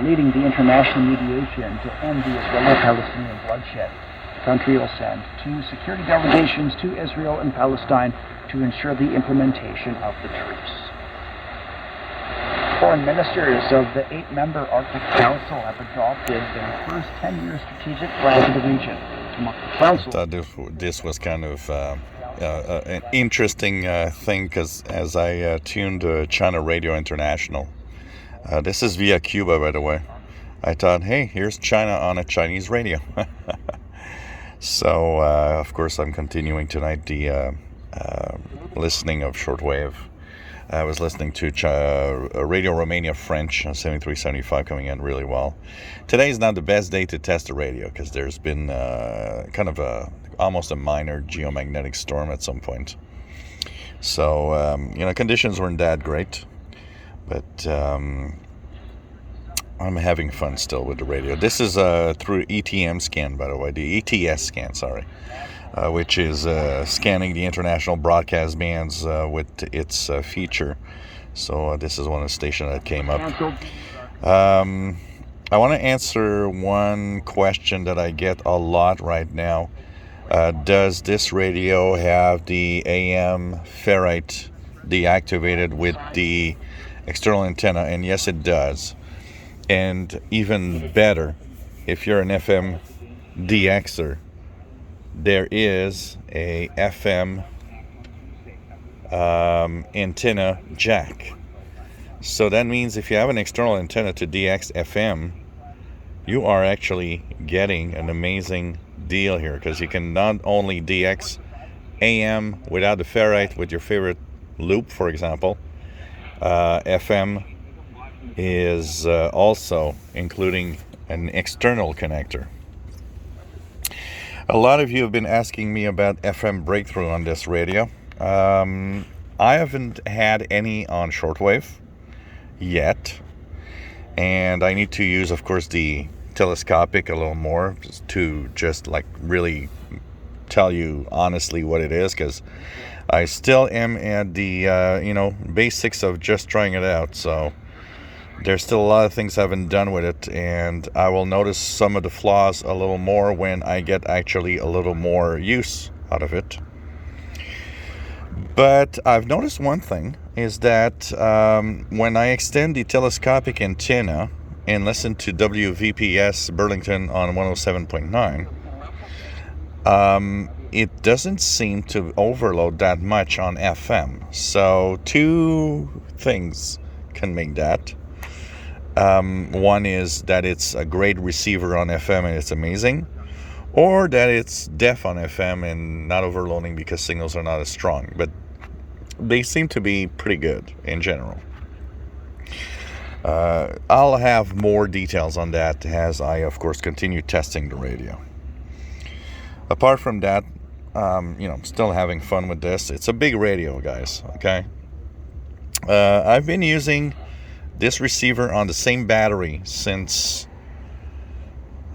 leading the international mediation to end the Israeli-Palestinian bloodshed. The country will send 2 security delegations to Israel and Palestine to ensure the implementation of the truce. Foreign ministers of the 8-member Arctic Council have adopted their first 10-year strategic plan for the region. I thought this was kind of an interesting thing, because as I tuned China Radio International, this is via Cuba, by the way, I thought, hey, here's China on a Chinese radio. So, of course, I'm continuing tonight the listening of Shortwave. I was listening to Radio Romania French 7375 coming in really well. Today is not the best day to test the radio, because there's been kind of almost a minor geomagnetic storm at some point. So, conditions weren't that great. But I'm having fun still with the radio. This is through ETM scan, by the way, the ETS scan, which is scanning the international broadcast bands with its feature. So this is one of the stations that came up. I want to answer one question that I get a lot right now. Does this radio have the AM ferrite deactivated with the external antenna? And yes, it does. And even better, if you're an FM DXer, there is a FM antenna jack. So that means if you have an external antenna to DX FM, you are actually getting an amazing deal here, because you can not only DX AM without the ferrite with your favorite loop, for example, FM is also including an external connector. A lot of you have been asking me about FM breakthrough on this radio. I haven't had any on shortwave yet, and I need to use, of course, the telescopic a little more to just like really tell you honestly what it is, because I still am at the basics of just trying it out. So there's still a lot of things I haven't done with it, and I will notice some of the flaws a little more when I get actually a little more use out of it. But I've noticed one thing is that when I extend the telescopic antenna and listen to WVPS Burlington on 107.9, it doesn't seem to overload that much on FM. So 2 things can make that. One is that it's a great receiver on FM and it's amazing, or that it's deaf on FM and not overloading because signals are not as strong. But they seem to be pretty good in general. I'll have more details on that as I, of course, continue testing the radio. Apart from that, I'm still having fun with this. It's a big radio, guys, okay? I've been using this receiver on the same battery since,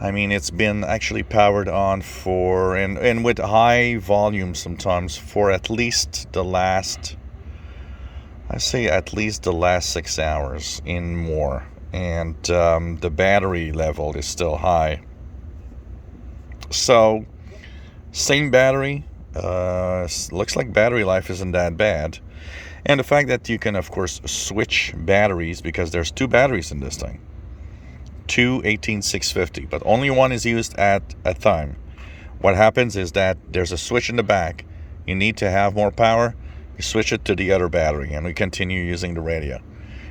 it's been actually powered on for, and with high volume sometimes, for at least the last 6 hours in more. And the battery level is still high. So, same battery, looks like battery life isn't that bad. And the fact that you can, of course, switch batteries, because there's 2 batteries in this thing. 2 18650, but only one is used at a time. What happens is that there's a switch in the back. You need to have more power, you switch it to the other battery, and we continue using the radio.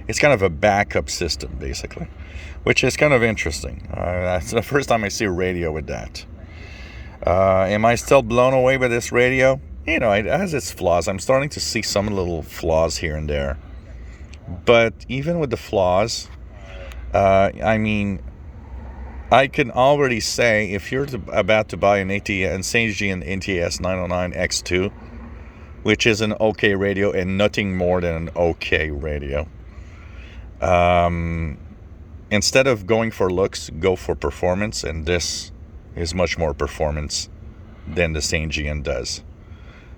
It's kind of a backup system, basically, which is kind of interesting. That's the first time I see a radio with that. Am I still blown away by this radio? It has its flaws. I'm starting to see some little flaws here and there. But even with the flaws, I can already say, if you're about to buy an Sanjian NTS 909X2, which is an okay radio and nothing more than an okay radio, instead of going for looks, go for performance, and this is much more performance than the Sanjian does.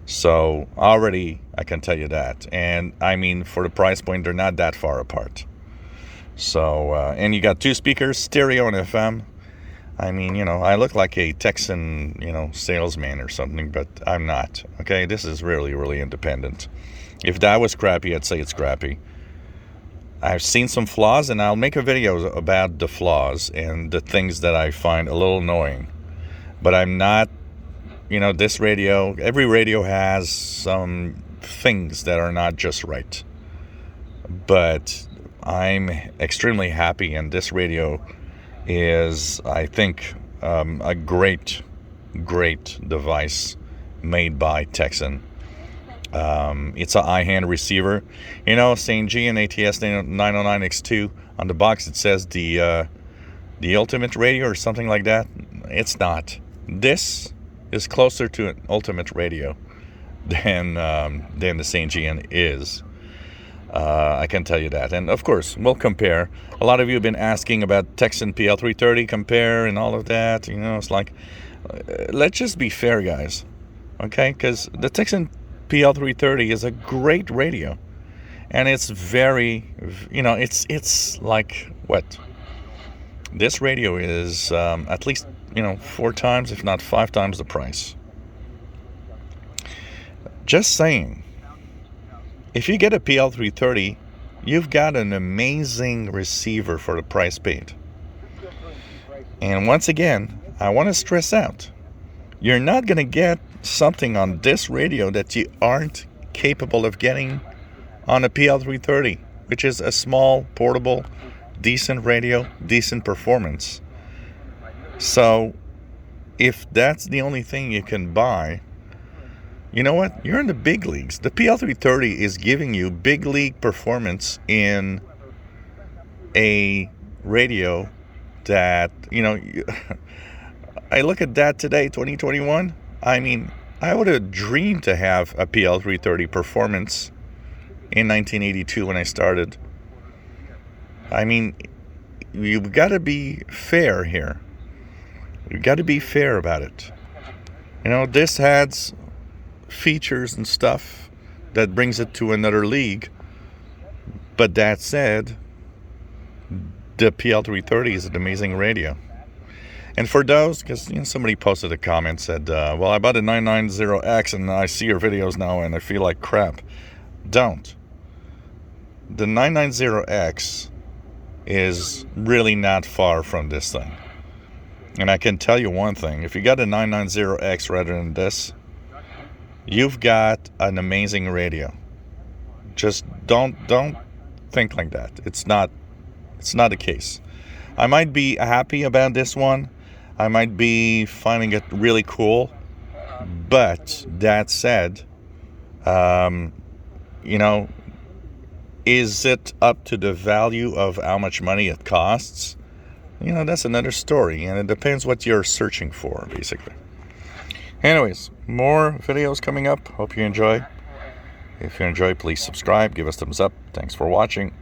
So already I can tell you that. And for the price point, they're not that far apart. So, and you got 2 speakers, stereo and FM. I mean, you know, I look like a Tecsun, you know, salesman or something, but I'm not. Okay, this is really, really independent. If that was crappy, I'd say it's crappy. I've seen some flaws, and I'll make a video about the flaws and the things that I find a little annoying. But I'm not, you know, this radio, every radio has some things that are not just right. But I'm extremely happy, and this radio is, I think, a great device made by Tecsun. It's a high-hand receiver. You know, saying G and ATS 909X2 on the box, it says the ultimate radio or something like that. It's not. This is closer to an ultimate radio than the St. Gian is. I can tell you that. And of course, we'll compare. A lot of you have been asking about Tecsun PL330 compare and all of that. You know, it's like, let's just be fair, guys. Okay? Because the Tecsun PL330 is a great radio. And it's very, you know, it's like, what? This radio is at least, you know, 4 times, if not 5 times the price. Just saying. If you get a PL330, you've got an amazing receiver for the price paid. And once again, I want to stress out, you're not going to get something on this radio that you aren't capable of getting on a PL330, which is a small, portable, decent radio, decent performance. So, if that's the only thing you can buy, you know what? You're in the big leagues. The PL330 is giving you big league performance in a radio that, you know, I look at that today, 2021. I mean, I would have dreamed to have a PL330 performance in 1982 when I started. I mean, you've got to be fair here. You've got to be fair about it. You know, this has features and stuff that brings it to another league. But that said, the PL330 is an amazing radio. And for those, because, you know, somebody posted a comment, said, well, I bought a 990X and I see your videos now and I feel like crap. Don't. The 990X is really not far from this thing. And I can tell you one thing, if you got a 990X rather than this, you've got an amazing radio. Just don't think like that. It's not the case. I might be happy about this one. I might be finding it really cool. But that said, you know, is it up to the value of how much money it costs? You know, that's another story, and it depends what you're searching for, basically. Anyways, more videos coming up. Hope you enjoy. If you enjoy, please subscribe. Give us thumbs up. Thanks for watching.